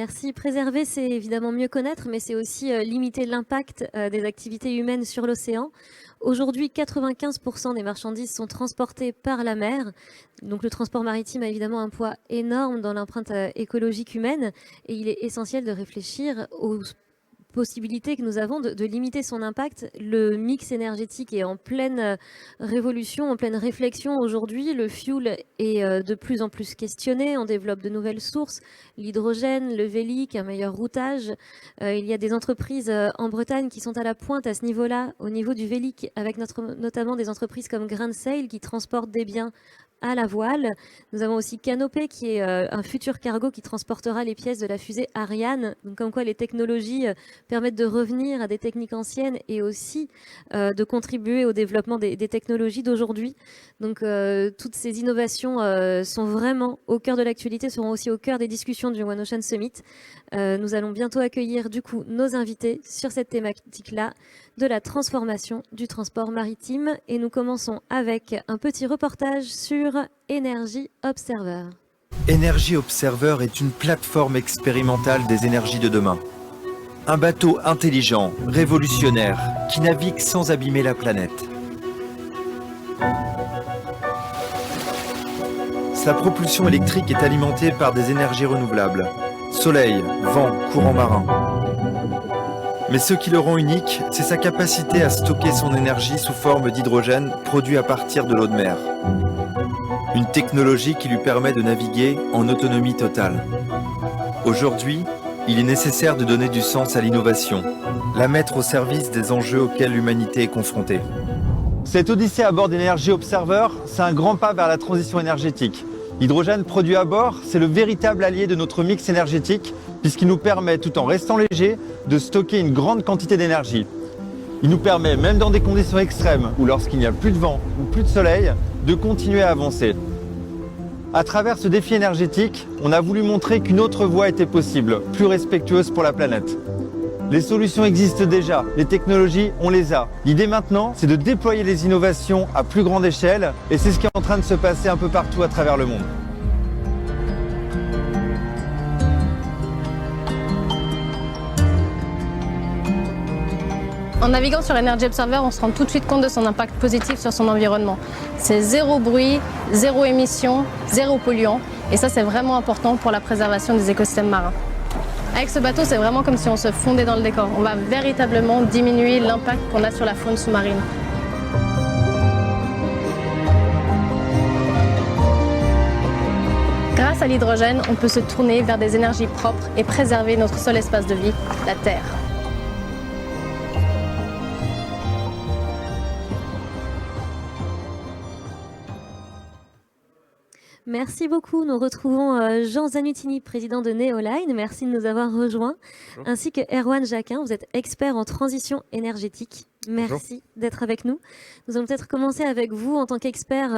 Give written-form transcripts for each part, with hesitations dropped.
Merci. Préserver, c'est évidemment mieux connaître, mais c'est aussi limiter l'impact des activités humaines sur l'océan. Aujourd'hui, 95% des marchandises sont transportées par la mer. Donc le transport maritime a évidemment un poids énorme dans l'empreinte écologique humaine et il est essentiel de réfléchir aux possibilité que nous avons de limiter son impact. Le mix énergétique est en pleine révolution, en pleine réflexion aujourd'hui. Le fuel est de plus en plus questionné. On développe de nouvelles sources, l'hydrogène, le vélic, un meilleur routage. Il y a des entreprises en Bretagne qui sont à la pointe à ce niveau-là, au niveau du vélic, avec notamment des entreprises comme Grain Sail qui transportent des biens à la voile. Nous avons aussi Canopé qui est un futur cargo qui transportera les pièces de la fusée Ariane. Donc comme quoi les technologies permettent de revenir à des techniques anciennes et aussi de contribuer au développement des technologies d'aujourd'hui. Donc toutes ces innovations sont vraiment au cœur de l'actualité, seront aussi au cœur des discussions du One Ocean Summit. Nous allons bientôt accueillir du coup nos invités sur cette thématique-là de la transformation du transport maritime. Et nous commençons avec un petit reportage sur Energy Observer. Energy Observer est une plateforme expérimentale des énergies de demain. Un bateau intelligent, révolutionnaire, qui navigue sans abîmer la planète. Sa propulsion électrique est alimentée par des énergies renouvelables. Soleil, vent, courant marin. Mais ce qui le rend unique, c'est sa capacité à stocker son énergie sous forme d'hydrogène produit à partir de l'eau de mer. Une technologie qui lui permet de naviguer en autonomie totale. Aujourd'hui, il est nécessaire de donner du sens à l'innovation, la mettre au service des enjeux auxquels l'humanité est confrontée. Cette odyssée à bord d'Energy Observer, c'est un grand pas vers la transition énergétique. L'hydrogène produit à bord, c'est le véritable allié de notre mix énergétique, puisqu'il nous permet, tout en restant léger, de stocker une grande quantité d'énergie. Il nous permet, même dans des conditions extrêmes, ou lorsqu'il n'y a plus de vent ou plus de soleil, de continuer à avancer. À travers ce défi énergétique, on a voulu montrer qu'une autre voie était possible, plus respectueuse pour la planète. Les solutions existent déjà, les technologies, on les a. L'idée maintenant, c'est de déployer les innovations à plus grande échelle, et c'est ce qui est en train de se passer un peu partout à travers le monde. En naviguant sur Energy Observer, on se rend tout de suite compte de son impact positif sur son environnement. C'est zéro bruit, zéro émission, zéro polluant. Et ça, c'est vraiment important pour la préservation des écosystèmes marins. Avec ce bateau, c'est vraiment comme si on se fondait dans le décor. On va véritablement diminuer l'impact qu'on a sur la faune sous-marine. Grâce à l'hydrogène, on peut se tourner vers des énergies propres et préserver notre seul espace de vie, la Terre. Merci beaucoup. Nous retrouvons Jean Zanutini, président de Neoline. Merci de nous avoir rejoints. Bonjour. Ainsi que Erwan Jacquin. Vous êtes expert en transition énergétique. Merci d'être avec nous. Nous allons peut-être commencer avec vous en tant qu'expert,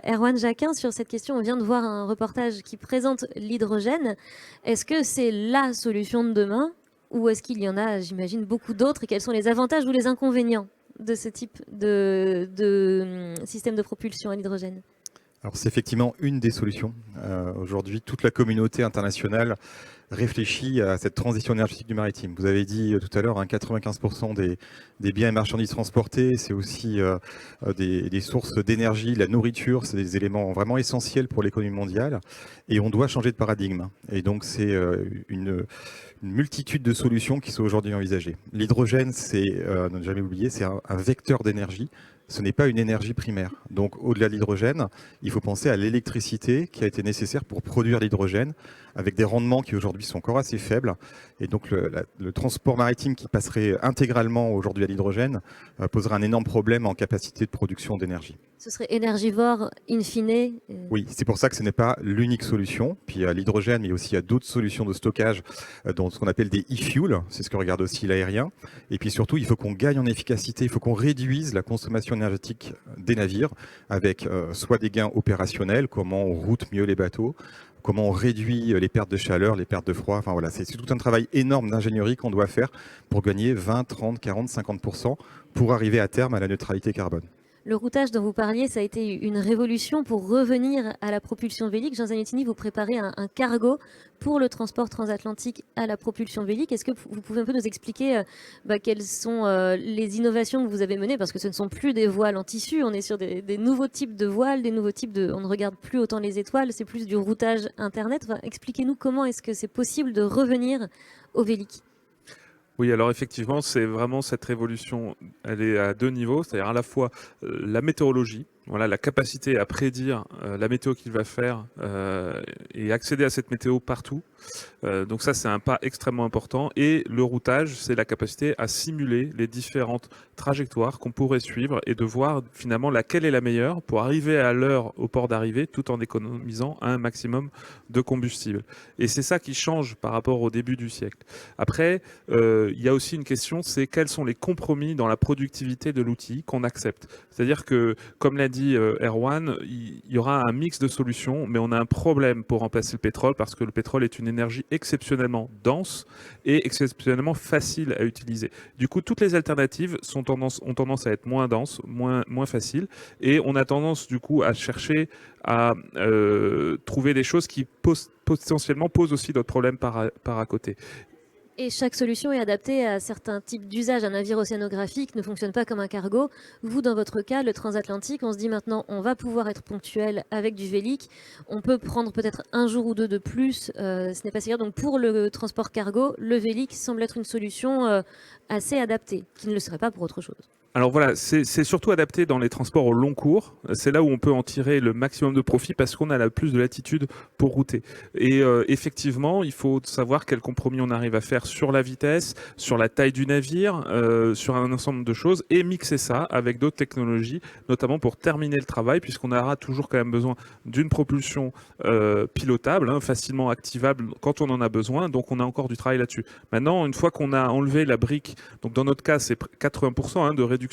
Erwan Jacquin, sur cette question. On vient de voir un reportage qui présente l'hydrogène. Est-ce que c'est la solution de demain ou est-ce qu'il y en a, j'imagine, beaucoup d'autres? Et quels sont les avantages ou les inconvénients de ce type de système de propulsion à l'hydrogène? Alors c'est effectivement une des solutions. Aujourd'hui, toute la communauté internationale réfléchit à cette transition énergétique du maritime. Vous avez dit tout à l'heure, 95% des biens et marchandises transportés, c'est aussi des sources d'énergie, la nourriture, c'est des éléments vraiment essentiels pour l'économie mondiale. Et on doit changer de paradigme. Et donc c'est une multitude de solutions qui sont aujourd'hui envisagées. L'hydrogène, c'est, ne jamais oublier, c'est un vecteur d'énergie. Ce n'est pas une énergie primaire. Donc au-delà de l'hydrogène, il faut penser à l'électricité qui a été nécessaire pour produire l'hydrogène, avec des rendements qui aujourd'hui sont encore assez faibles. Et donc le transport maritime qui passerait intégralement aujourd'hui à l'hydrogène poserait un énorme problème en capacité de production d'énergie. Ce serait énergivore in fine. Oui, c'est pour ça que ce n'est pas l'unique solution. Puis l'hydrogène, mais aussi il y a d'autres solutions de stockage, dont ce qu'on appelle des e-fuels, c'est ce que regarde aussi l'aérien. Et puis surtout, il faut qu'on gagne en efficacité, il faut qu'on réduise la consommation énergétique des navires, avec soit des gains opérationnels, comment on route mieux les bateaux, comment on réduit les pertes de chaleur, les pertes de froid. Enfin voilà, c'est tout un travail énorme d'ingénierie qu'on doit faire pour gagner 20, 30, 40, 50% pour arriver à terme à la neutralité carbone. Le routage dont vous parliez, ça a été une révolution pour revenir à la propulsion vélique. Jean Zanettini, vous préparez un cargo pour le transport transatlantique à la propulsion vélique. Est-ce que vous pouvez un peu nous expliquer quelles sont les innovations que vous avez menées? Parce que ce ne sont plus des voiles en tissu, on est sur des nouveaux types de voiles, des nouveaux types de... On ne regarde plus autant les étoiles, c'est plus du routage Internet. Enfin, expliquez-nous comment est-ce que c'est possible de revenir au vélique. Oui, alors effectivement, c'est vraiment cette révolution, elle est à deux niveaux, c'est-à-dire à la fois la météorologie, voilà, la capacité à prédire la météo qu'il va faire et accéder à cette météo partout. Donc ça, c'est un pas extrêmement important. Et le routage, c'est la capacité à simuler les différentes trajectoires qu'on pourrait suivre et de voir finalement laquelle est la meilleure pour arriver à l'heure au port d'arrivée tout en économisant un maximum de combustible. Et c'est ça qui change par rapport au début du siècle. Après, il y a aussi une question, c'est quels sont les compromis dans la productivité de l'outil qu'on accepte. C'est-à-dire que, comme l'a dit Erwan, il y aura un mix de solutions, mais on a un problème pour remplacer le pétrole parce que le pétrole est une énergie exceptionnellement dense et exceptionnellement facile à utiliser. Du coup, toutes les alternatives ont tendance à être moins denses, moins faciles, et on a tendance du coup à chercher à trouver des choses qui potentiellement posent aussi d'autres problèmes par à côté. Et chaque solution est adaptée à certains types d'usages. Un navire océanographique ne fonctionne pas comme un cargo. Vous, dans votre cas, le transatlantique, on se dit maintenant, on va pouvoir être ponctuel avec du vélique. On peut prendre peut-être un jour ou deux de plus. Ce n'est pas si grave. Donc pour le transport cargo, le vélique semble être une solution assez adaptée, qui ne le serait pas pour autre chose. Alors voilà, c'est surtout adapté dans les transports au long cours. C'est là où on peut en tirer le maximum de profit parce qu'on a la plus de latitude pour router. Et effectivement, il faut savoir quel compromis on arrive à faire sur la vitesse, sur la taille du navire, sur un ensemble de choses et mixer ça avec d'autres technologies, notamment pour terminer le travail puisqu'on aura toujours quand même besoin d'une propulsion pilotable, facilement activable quand on en a besoin. Donc on a encore du travail là-dessus. Maintenant, une fois qu'on a enlevé la brique, donc dans notre cas, c'est 80% de réduction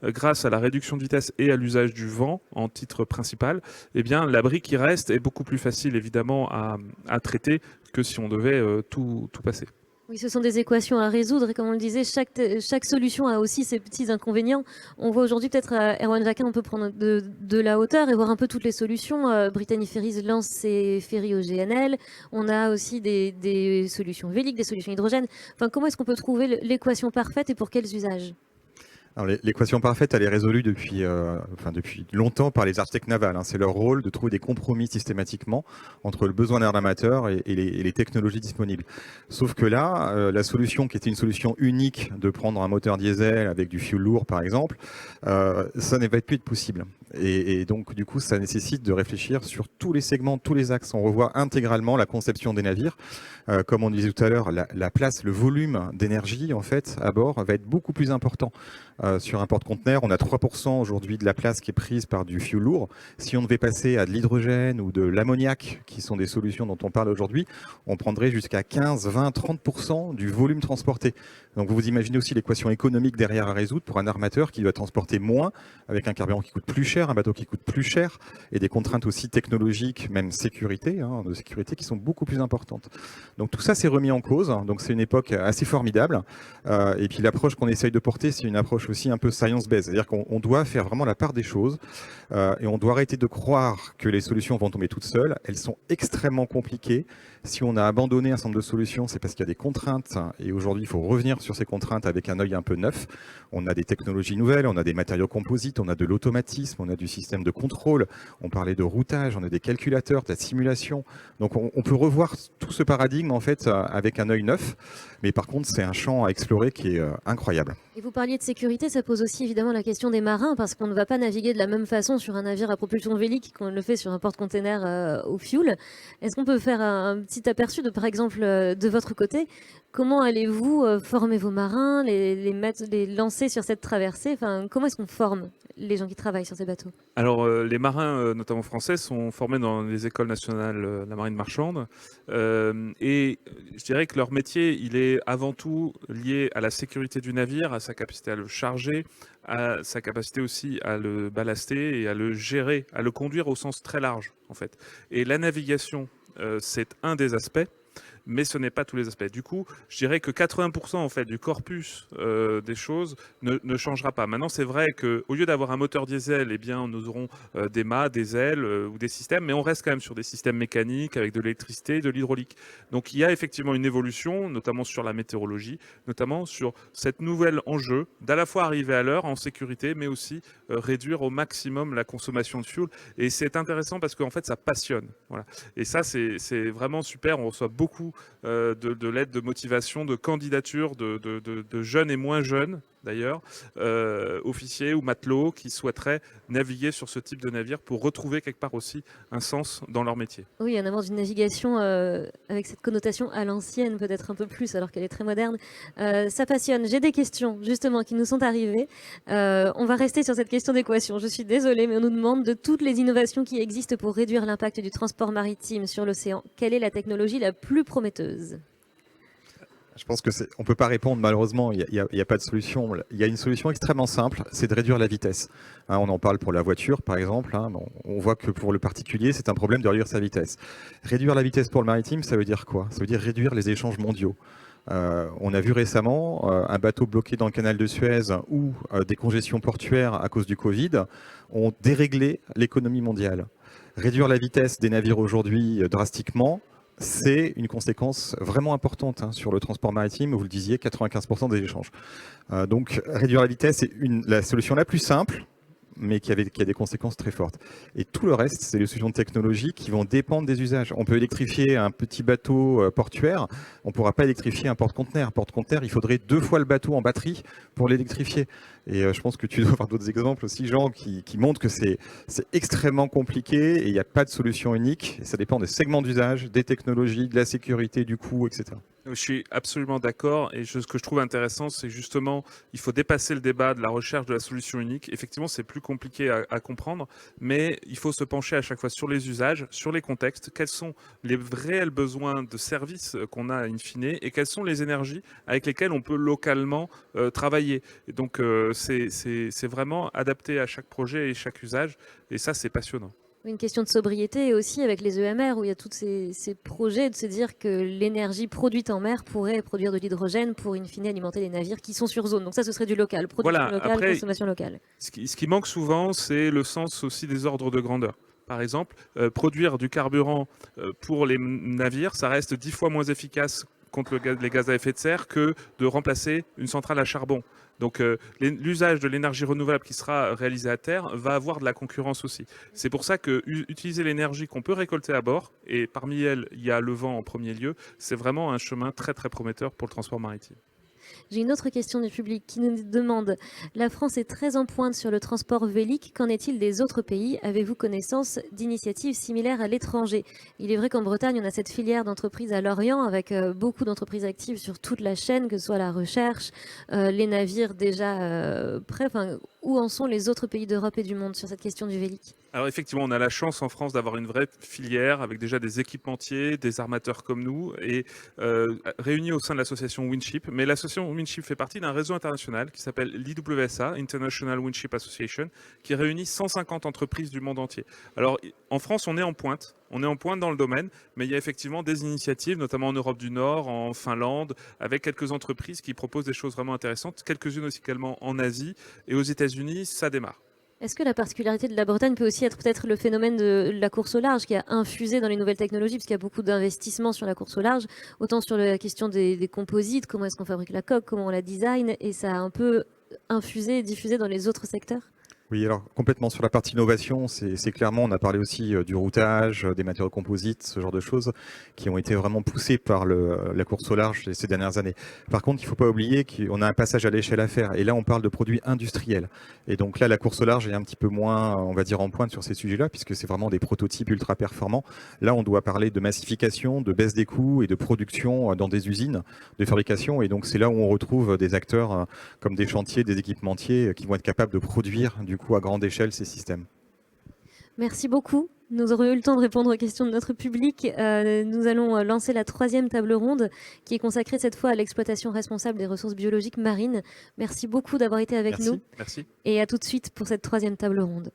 grâce à la réduction de vitesse et à l'usage du vent en titre principal, eh bien la brique qui reste est beaucoup plus facile évidemment à traiter que si on devait tout passer. Oui, ce sont des équations à résoudre et comme on le disait, chaque solution a aussi ses petits inconvénients. On voit aujourd'hui peut-être à Erwan Vaquin, on peut prendre de la hauteur et voir un peu toutes les solutions. Brittany Ferries lance ses ferries au GNL. On a aussi des solutions véliques, des solutions hydrogène. Enfin, comment est-ce qu'on peut trouver l'équation parfaite et pour quels usages ? Alors, l'équation parfaite, elle est résolue depuis longtemps par les architectes navals. C'est leur rôle de trouver des compromis systématiquement entre le besoin d'un armateur et les technologies disponibles. Sauf que là, la solution qui était une solution unique de prendre un moteur diesel avec du fuel lourd, par exemple, ça ne va plus être possible. Et donc, du coup, ça nécessite de réfléchir sur tous les segments, tous les axes. On revoit intégralement la conception des navires. Comme on disait tout à l'heure, la place, le volume d'énergie, en fait, à bord, va être beaucoup plus important. Sur un porte-conteneur, on a 3% aujourd'hui de la place qui est prise par du fuel lourd. Si on devait passer à de l'hydrogène ou de l'ammoniac, qui sont des solutions dont on parle aujourd'hui, on prendrait jusqu'à 15, 20, 30% du volume transporté. Donc vous imaginez aussi l'équation économique derrière à résoudre pour un armateur qui doit transporter moins, avec un carburant qui coûte plus cher, un bateau qui coûte plus cher, et des contraintes aussi technologiques, même sécurité, de sécurité, qui sont beaucoup plus importantes. Donc tout ça s'est remis en cause, donc c'est une époque assez formidable. Et puis l'approche qu'on essaye de porter, c'est une approche aussi un peu science-based, c'est-à-dire qu'on doit faire vraiment la part des choses, et on doit arrêter de croire que les solutions vont tomber toutes seules. Elles sont extrêmement compliquées. Si on a abandonné un certain nombre de solutions, c'est parce qu'il y a des contraintes, et aujourd'hui il faut revenir sur ces contraintes avec un œil un peu neuf. On a des technologies nouvelles, on a des matériaux composites, on a de l'automatisme, on a du système de contrôle, on parlait de routage, on a des calculateurs, de la simulation. Donc on peut revoir tout ce paradigme en fait avec un œil neuf, mais par contre c'est un champ à explorer qui est incroyable. Et vous parliez de sécurité, ça pose aussi évidemment la question des marins, parce qu'on ne va pas naviguer de la même façon sur un navire à propulsion vélique qu'on le fait sur un porte-container au fuel. Est-ce qu'on peut faire un petit aperçu de, par exemple, de votre côté, comment allez-vous former vos marins, les lancer sur cette traversée? Enfin, comment est-ce qu'on forme les gens qui travaillent sur ces bateaux? Alors, les marins, notamment français, sont formés dans les écoles nationales de la marine marchande. Et je dirais que leur métier, il est avant tout lié à la sécurité du navire, à sa capacité à le charger, à sa capacité aussi à le ballaster et à le gérer, à le conduire au sens très large, en fait. Et la navigation, c'est un des aspects. mais ce n'est pas tous les aspects. Du coup, je dirais que 80% en fait du corpus des choses ne changera pas. Maintenant, c'est vrai qu'au lieu d'avoir un moteur diesel, eh bien, nous aurons des mâts, des ailes ou des systèmes, mais on reste quand même sur des systèmes mécaniques avec de l'électricité et de l'hydraulique. Donc, il y a effectivement une évolution, notamment sur la météorologie, notamment sur cette nouvelle enjeu d'à la fois arriver à l'heure en sécurité, mais aussi réduire au maximum la consommation de fuel. Et c'est intéressant parce qu'en fait, ça passionne. Voilà. Et ça, c'est vraiment super. On reçoit beaucoup de lettres de motivation, de candidatures de jeunes et moins jeunes, d'ailleurs, officiers ou matelots qui souhaiteraient naviguer sur ce type de navire pour retrouver quelque part aussi un sens dans leur métier. Oui, en avant d'une navigation avec cette connotation à l'ancienne, peut-être un peu plus, alors qu'elle est très moderne. Ça passionne. J'ai des questions, justement, qui nous sont arrivées. On va rester sur cette question d'équation. Je suis désolée, mais on nous demande de toutes les innovations qui existent pour réduire l'impact du transport maritime sur l'océan. Quelle est la technologie la plus prometteuse ? Je pense que on peut pas répondre, malheureusement, il y a pas de solution. Il y a une solution extrêmement simple, c'est de réduire la vitesse. Hein, on en parle pour la voiture, par exemple. Hein, on voit que pour le particulier, c'est un problème de réduire sa vitesse. Réduire la vitesse pour le maritime, ça veut dire quoi? Ça veut dire réduire les échanges mondiaux. On a vu récemment un bateau bloqué dans le canal de Suez ou des congestions portuaires à cause du Covid ont déréglé l'économie mondiale. Réduire la vitesse des navires aujourd'hui drastiquement, c'est une conséquence vraiment importante sur le transport maritime. Vous le disiez, 95% des échanges. Donc réduire la vitesse est la solution la plus simple, mais qui a des conséquences très fortes. Et tout le reste, c'est des solutions de technologie qui vont dépendre des usages. On peut électrifier un petit bateau portuaire, on ne pourra pas électrifier un porte-conteneur. Porte-conteneur, il faudrait 2 fois le bateau en batterie pour l'électrifier. Et je pense que tu dois avoir d'autres exemples aussi, Jean, qui montrent que c'est extrêmement compliqué et il n'y a pas de solution unique. Et ça dépend des segments d'usage, des technologies, de la sécurité, du coût, etc. Je suis absolument d'accord et ce que je trouve intéressant, c'est justement, il faut dépasser le débat de la recherche de la solution unique. Effectivement, c'est plus compliqué à comprendre, mais il faut se pencher à chaque fois sur les usages, sur les contextes, quels sont les réels besoins de services qu'on a in fine et quelles sont les énergies avec lesquelles on peut localement travailler. Et donc, c'est vraiment adapté à chaque projet et chaque usage et ça, c'est passionnant. Une question de sobriété et aussi avec les EMR où il y a tous ces projets de se dire que l'énergie produite en mer pourrait produire de l'hydrogène pour in fine alimenter les navires qui sont sur zone. Donc ça, ce serait du local, production locale, après, consommation locale. Ce qui manque souvent, c'est le sens aussi des ordres de grandeur. Par exemple, produire du carburant pour les navires, ça reste 10 fois moins efficace contre les gaz à effet de serre que de remplacer une centrale à charbon. Donc l'usage de l'énergie renouvelable qui sera réalisé à terre va avoir de la concurrence aussi. C'est pour ça que utiliser l'énergie qu'on peut récolter à bord, et parmi elles, il y a le vent en premier lieu, c'est vraiment un chemin très très prometteur pour le transport maritime. J'ai une autre question du public qui nous demande « La France est très en pointe sur le transport vélique. Qu'en est-il des autres pays? Avez-vous connaissance d'initiatives similaires à l'étranger ?» Il est vrai qu'en Bretagne, on a cette filière d'entreprises à Lorient avec beaucoup d'entreprises actives sur toute la chaîne, que ce soit la recherche, les navires déjà prêts. Où en sont les autres pays d'Europe et du monde sur cette question du vélique? Alors effectivement, on a la chance en France d'avoir une vraie filière avec déjà des équipementiers, des armateurs comme nous et réunis au sein de l'association Winship. Mais l'association Winship fait partie d'un réseau international qui s'appelle l'IWSA, International Winship Association, qui réunit 150 entreprises du monde entier. Alors en France, on est en pointe. On est en pointe dans le domaine, mais il y a effectivement des initiatives, notamment en Europe du Nord, en Finlande, avec quelques entreprises qui proposent des choses vraiment intéressantes, quelques-unes aussi également en Asie et aux États-Unis, ça démarre. Est-ce que la particularité de la Bretagne peut aussi être peut-être le phénomène de la course au large qui a infusé dans les nouvelles technologies, parce qu'il y a beaucoup d'investissements sur la course au large, autant sur la question des composites, comment est-ce qu'on fabrique la coque, comment on la design, et ça a un peu infusé et diffusé dans les autres secteurs? Oui, alors complètement sur la partie innovation, c'est clairement, on a parlé aussi du routage, des matériaux composites, ce genre de choses qui ont été vraiment poussées par la course au large ces dernières années. Par contre, il ne faut pas oublier qu'on a un passage à l'échelle à faire et là on parle de produits industriels. Et donc là la course au large est un petit peu moins, on va dire, en pointe sur ces sujets-là puisque c'est vraiment des prototypes ultra performants. Là on doit parler de massification, de baisse des coûts et de production dans des usines de fabrication et donc c'est là où on retrouve des acteurs comme des chantiers, des équipementiers qui vont être capables de produire du coup à grande échelle ces systèmes. Merci beaucoup. Nous aurons eu le temps de répondre aux questions de notre public. Nous allons lancer la 3e table ronde qui est consacrée cette fois à l'exploitation responsable des ressources biologiques marines. Merci beaucoup d'avoir été avec nous. Merci. Et à tout de suite pour cette 3e table ronde.